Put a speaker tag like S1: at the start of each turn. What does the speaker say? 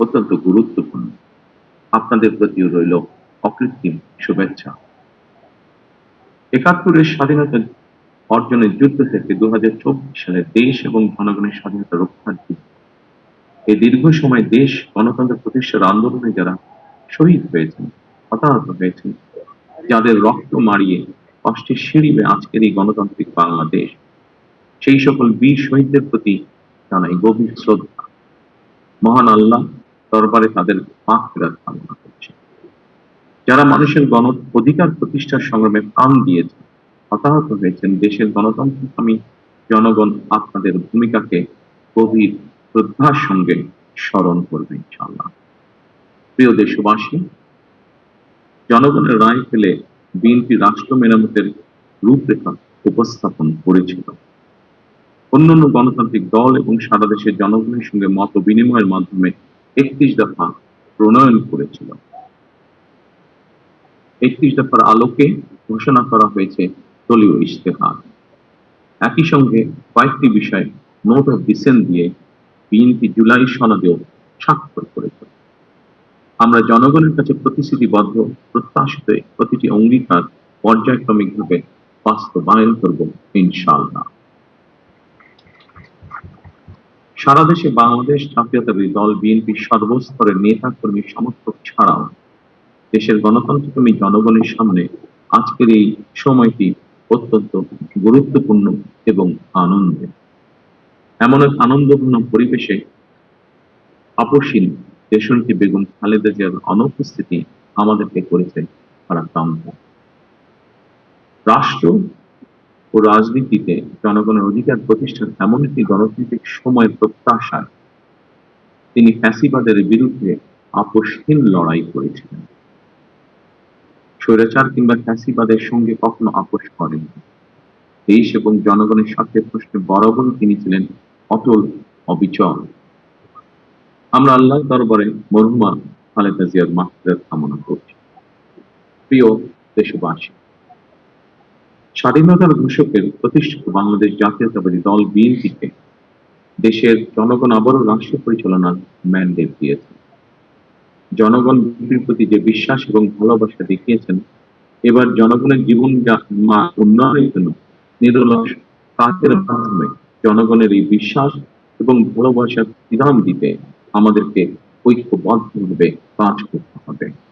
S1: অত্যন্ত গুরুত্বপূর্ণ। আপনাদের প্রতিও রইল অকৃত্রিম শুভেচ্ছা। ৭১-এর স্বাধীনতা অর্জনের যুদ্ধ থেকে ২০২৪ সালে দেশ এবং জনগণের স্বাধীনতা রক্ষার যুদ্ধ। এই দীর্ঘ সময় দেশ গণতন্ত্র প্রতিষ্ঠার আন্দোলনে যারা শহীদ হয়েছেন, হতাহত হয়েছেন, যাদের রক্ত মাড়িয়ে কষ্টের সিঁড়ি বেয়ে আজকের এই গণতান্ত্রিক বাংলাদেশ, সেই সকল বীর শহীদদের প্রতি জানাই গভীর শ্রদ্ধা। মহান আল্লাহ দরবারে তাদের মাগফিরাত কামনা করছি। যারা মানুষের গণ অধিকার প্রতিষ্ঠার সংগ্রামে প্রাণ দিয়েছেন, হতাহত হয়েছেন, দেশের গণতন্ত্রকামী জনগণ আপনাদের ভূমিকাকে গভীর শ্রদ্ধার সঙ্গে স্মরণ করবে ইনশাআল্লাহ। প্রিয় দেশবাসী, জনগণের রায় পেলে বিএনপি রাষ্ট্র মেরামতের রূপরেখা উপস্থাপন করেছিল। অন্যান্য গণতান্ত্রিক দল এবং সারা দেশের জনগণের সঙ্গে মত বিনিময়ের মাধ্যমে ৩১ দফা প্রণয়ন করেছিল। ৩১ দফার আলোকে ঘোষণা করা হয়েছে দলীয় ইশতেহার। একই সঙ্গে কয়েকটি বিষয় নোট অফ ডিসেন্ট দিয়ে বিএনপি জুলাই সনদেও স্বাক্ষর করেছে। আমরা জনগণের কাছে প্রতিশ্রুতিবদ্ধ, প্রত্যাশিত প্রতিটি অঙ্গীকার পর্যায়ক্রমিকভাবে বাস্তবায়ন করব ইনশাআল্লাহ। সারা দেশে বাংলাদেশ জাতীয়তাবাদী দল বিএনপি সর্বস্তরের নেতা কর্মী সমর্থক ছাড়াও দেশের গণতন্ত্রকামী জনগণের সামনে আজকের এই সময়টি অত্যন্ত গুরুত্বপূর্ণ এবং আনন্দের। এমন এক আনন্দঘন পরিবেশে আপসীন দেশনেত্রী বেগম খালেদা জিয়ার অনুপস্থিতি আমাদেরকে করেছে ভারাক্রান্ত। রাষ্ট্র ও রাজনীতিতে জনগণের অধিকার প্রতিষ্ঠার এমন একটি গণতান্ত্রিক সময়ের প্রত্যাশায় তিনি ফ্যাসিবাদের বিরুদ্ধে আপোষহীন লড়াই করেছিলেন। স্বৈরাচার কিংবা ফ্যাসিবাদের সঙ্গে কখনো আপোষ করেন। দেশ এবং জনগণের স্বার্থের প্রশ্নে বরাবরই তিনি ছিলেন অটল, অবিচল। আমরা আল্লাহর দরবারে মরহুমা খালেদা জিয়ার মাগফিরাত কামনা করছি। প্রিয় দেশবাসী, স্বাধীনতার ঘোষকের প্রতিষ্ঠিত বাংলাদেশ জাতীয়তাবাদী দল বিএনপিকে দেশের জনগণ আবারও রাষ্ট্র পরিচালনার ম্যান্ডেট দিয়েছে। জনগণ বিএনপির প্রতি যে বিশ্বাস এবং ভালোবাসা দেখিয়েছেন, এবার জনগণের জীবন উন্নয়নের জন্য নিরলস কাজের মাধ্যমে জনগণের এই বিশ্বাস এবং ভালোবাসার প্রতিদান দিতে আমাদেরকে ঐক্যবদ্ধভাবে কাজ করতে হবে।